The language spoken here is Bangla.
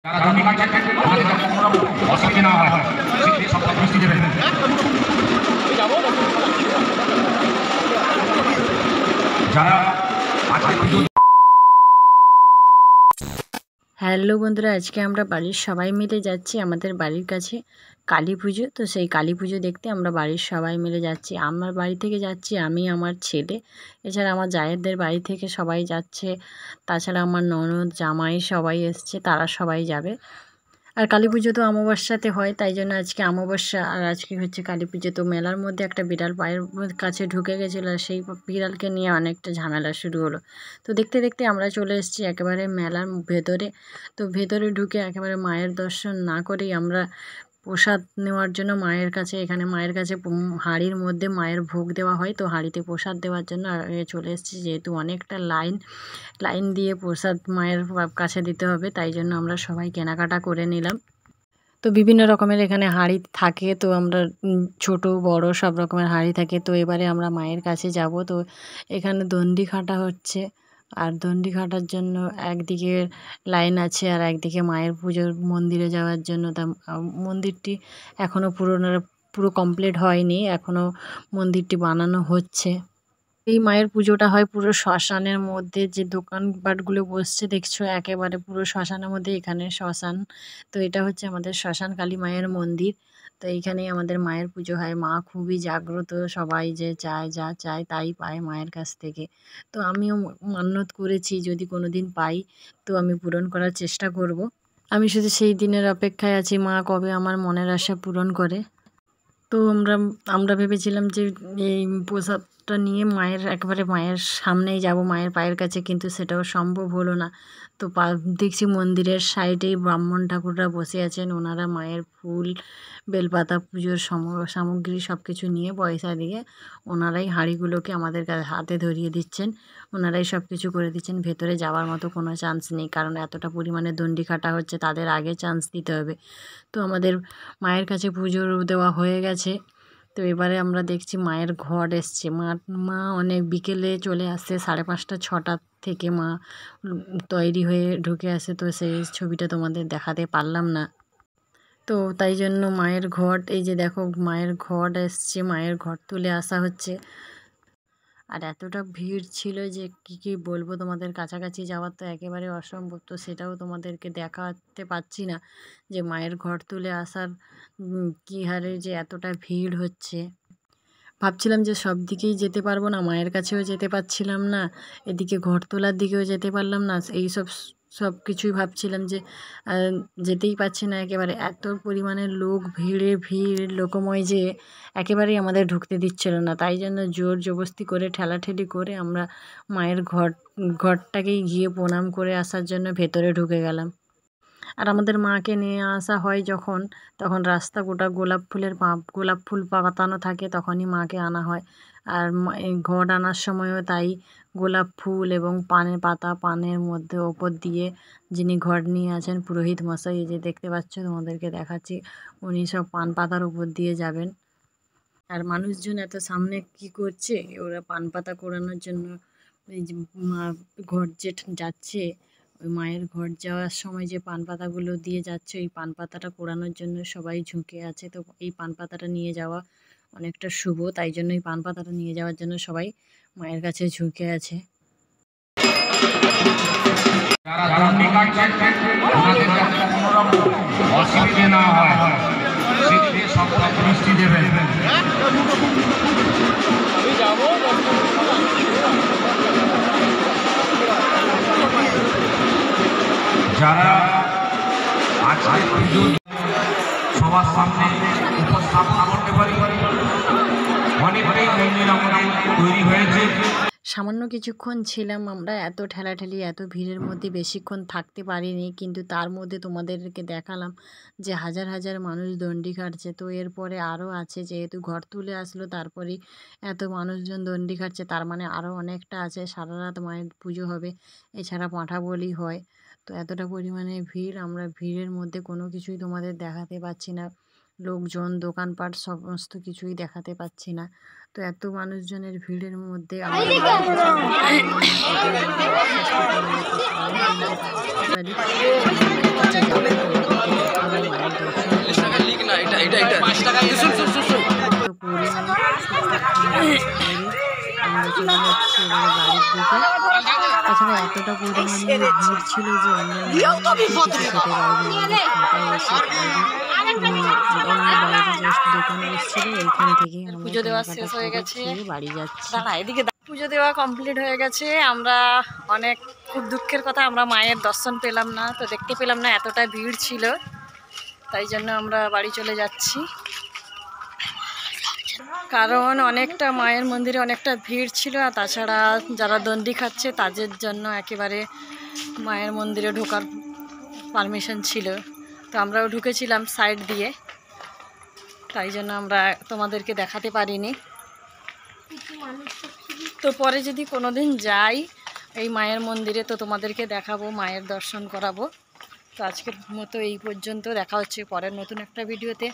যারা জমি কাটছেন আমাদের যাতে কোনো রকম অসুবিধা না হয় সেদিকে সরকার দৃষ্টি দেবেন। যারা আজকে হ্যালো বন্ধুরা, আজকে আমরা বাড়ির সবাই মিলে যাচ্ছি আমাদের বাড়ির কাছে কালী পুজো। তো সেই কালী পুজো দেখতে আমরা বাড়ির সবাই মিলে যাচ্ছি। আমার বাড়ি থেকে যাচ্ছি আমি, আমার ছেলে, এছাড়া আমার জায়েরদের বাড়ি থেকে সবাই যাচ্ছে। তাছাড়া আমার ননদ, জামাই সবাই এসছে, তারা সবাই যাবে। আর কালী পুজো তো অমাবস্যাতে হয়, তাই জন্য আজকে অমাবস্যা আর আজকে হচ্ছে কালী পুজো। তো মেলার মধ্যে একটা বিড়াল পায়ের কাছে ঢুকে গেছিলো, আর সেই বিড়ালকে নিয়ে অনেকটা ঝামেলা শুরু হলো। তো দেখতে দেখতে আমরা চলে এসেছি একেবারে মেলার ভেতরে। তো ভেতরে ঢুকে একেবারে মায়ের দর্শন না করেই আমরা প্রসাদ নেওয়ার জন্য মায়ের কাছে, এখানে মায়ের কাছে হাঁড়ির মধ্যে মায়ের ভোগ দেওয়া হয়, তো হাঁড়িতে প্রসাদ দেওয়ার জন্য চলে এসেছি। যেহেতু অনেকটা লাইন দিয়ে প্রসাদ মায়ের কাছে দিতে হবে, তাই জন্য আমরা সবাই কেনাকাটা করে নিলাম। তো বিভিন্ন রকমের এখানে হাঁড়ি থাকে, তো আমরা ছোট বড় সব রকমের হাঁড়ি থাকে। তো এবারে আমরা মায়ের কাছে যাব। তো এখানে দণ্ডি খাটা হচ্ছে, আর দণ্ডি খাটার জন্য একদিকে লাইন আছে আর একদিকে মায়ের পুজোর মন্দিরে যাওয়ার জন্য। তা মন্দিরটি এখনও পুরো কমপ্লিট হয়নি, এখনও মন্দিরটি বানানো হচ্ছে। এই মায়ের পুজোটা হয় পুরো শ্মশানের মধ্যে, যে দোকানপাটগুলো বসছে দেখছো একেবারে পুরো শ্মশানের মধ্যে। এখানে শ্মশান, তো এটা হচ্ছে আমাদের শ্মশান কালী মায়ের মন্দির। তো এইখানেই আমাদের মায়ের পুজো হয়। মা খুবই জাগ্রত, সবাই যে চায়, যা চায় তাই পায় মায়ের কাছ থেকে। তো আমিও মান্যত করেছি, যদি কোনো দিন পাই তো আমি পূরণ করার চেষ্টা করব। আমি শুধু সেই দিনের অপেক্ষায় আছি, মা কবে আমার মনের আশা পূরণ করে। তো আমরা ভেবেছিলাম যে এই প্রসাদটা নিয়ে একেবারে মায়ের সামনেই যাব, মায়ের পায়ের কাছে, কিন্তু সেটাও সম্ভব হলো না। তো দেখছি মন্দিরের সাইডেই ব্রাহ্মণ ঠাকুররা বসে আছেন, ওনারা মায়ের ফুল, বেলপাতা, পুজোর সামগ্রী সব কিছু নিয়ে পয়সা দিয়ে ওনারাই হাঁড়িগুলোকে আমাদের হাতে ধরিয়ে দিচ্ছেন, ওনারাই সব কিছু করে দিচ্ছেন। ভেতরে যাওয়ার মতো কোনো চান্স নেই, কারণ এতটা পরিমাণে দণ্ডি কাটা হচ্ছে, তাদের আগে চান্স দিতে হবে। তো আমাদের মায়ের কাছে পুজো দেওয়া হয়ে গেছে। তো এবারে আমরা দেখছি মায়ের ঘট এসছে। মা অনেক বিকেলে চলে আসছে, 5:30 6টা থেকে মা তৈরি হয়ে ঢুকে আসে। তো সেই ছবিটা তোমাদের দেখাতে পারলাম না। তো তাই জন্য মায়ের ঘট, এই যে দেখো মায়ের ঘট এসছে, মায়ের ঘট তুলে আসা হচ্ছে। আর এতটা ভিড় ছিল যে কি বলবো তোমাদের, কাছাকাছি যাওয়ার তো একেবারে অসম্ভব। তো সেটাও তোমাদেরকে দেখাতে পাচ্ছি না যে মায়ের ঘর তুলে আসার কী হারে যে এতটা ভিড় হচ্ছে। ভাবছিলাম যে সব দিকেই যেতে পারবো না, মায়ের কাছেও যেতে পারছিলাম না, এদিকে ঘর তোলার দিকেও যেতে পারলাম না। এই সব কিছুই ভাবছিলাম যে যেতেই পারছি না, একেবারে এত পরিমাণে লোক, ভিড় লোকময় যে একেবারেই আমাদের ঢুকতে দিচ্ছিল না। তাই জন্য জোর জবরদস্তি করে ঠেলাঠেলি করে আমরা মায়ের ঘরটাকেই গিয়ে প্রণাম করে আসার জন্য ভেতরে ঢুকে গেলাম। আর আমাদের মাকে নিয়ে আসা হয় যখন, তখন রাস্তা গোটা গোলাপ ফুল পাতানো থাকে, তখনই মাকে আনা হয়। আর এই ঘট আনার সময়ও তাই, গোলাপ ফুল এবং পানের পাতা, পানের মধ্যে ওপর দিয়ে যিনি ঘট নিয়ে আছেন পুরোহিত মশাই, এই যে দেখতে পাচ্ছ তোমাদেরকে দেখাচ্ছি, উনি সব পান পাতার উপর দিয়ে যাবেন। আর মানুষজন এত সামনে কি করছে, ওরা পান পাতা কোরানোর জন্য। এই যে মা ঘট যে যাচ্ছে, ওই মায়ের ঘট যাওয়ার সময় যে পান পাতাগুলো দিয়ে যাচ্ছে, ওই পান পাতাটা কোরানোর জন্য সবাই ঝুঁকে আছে। তো এই পান পাতাটা নিয়ে যাওয়া অনেকটা শুভ, তাই জন্য এই পান পাতাটা নিয়ে যাওয়ার জন্য সবাই মায়ের কাছে ঝুঁকে আছে। যারা জমি কাটছেন আমাদের যাতে কোনো রকম অসুবিধা না হয় সেদিকে সরকার দৃষ্টি দেবেন। যারা আজকে পুজো সবার সামনে উপস্থাপন করতে পারি, অনেকটাই তৈরি হয়েছে। সামান্য কিছুক্ষণ ছিলাম আমরা, এত ঠেলাঠেলি এত ভিড়ের মধ্যে বেশিক্ষণ থাকতে পারিনি, কিন্তু তার মধ্যে তোমাদেরকে দেখালাম যে হাজার হাজার মানুষ দণ্ডি কাটছে। তো এরপরে আরও আছে, যেহেতু ঘর তুলে আসলো তারপরেই এত মানুষজন দণ্ডি কাটছে, তার মানে আরও অনেকটা আছে। সারা রাত মায়ের পুজো হবে, এছাড়া পাঁঠা বলি হয়। তো এতটা পরিমাণে ভিড়, আমরা ভিড়ের মধ্যে কোনো কিছুই তোমাদের দেখাতে পাচ্ছি না, লোকজন, দোকানপাট সমস্ত কিছুই দেখাতে পাচ্ছি না। তো এত মানুষজনের ভিড়ের মধ্যে আমরা কাছে যাবো, তোমাদের মায়ের দর্শন তো করে আমরা চলে যাচ্ছি এবারে বাড়ির দিকে। তাছাড়া এতটা পরিমাণে ভিড় ছিল যে আমরা কিছু খেতে পারিনি। আমরা ফাঁকা এসে বাইরে জাস্ট দোকানে এসেছিল, ওইখান থেকে আমরা পুজো দেওয়া শেষ হয়ে গেছে, খেয়ে বাড়ি যাচ্ছি। এদিকে পুজো দেওয়া কমপ্লিট হয়ে গেছে। আমরা অনেক খুব দুঃখের কথা, আমরা মায়ের দর্শন পেলাম না, তো দেখতে পেলাম না, এতটা ভিড় ছিল, তাই জন্য আমরা বাড়ি চলে যাচ্ছি। কারণ অনেকটা মায়ের মন্দিরে অনেকটা ভিড় ছিল, আর তাছাড়া যারা দণ্ডি খাচ্ছে তাদের জন্য একেবারে মায়ের মন্দিরে ঢোকার পারমিশন ছিল, তো আমরাও ঢুকেছিলাম সাইড দিয়ে, তাই জন্য আমরা তোমাদেরকে দেখাতে পারিনি। তো পরে যদি কোনো দিন যাই এই মায়ের মন্দিরে তো তোমাদেরকে দেখাবো, মায়ের দর্শন করাবো। তো আজকের মতো এই পর্যন্ত, দেখা হচ্ছে পরের নতুন একটা ভিডিওতে।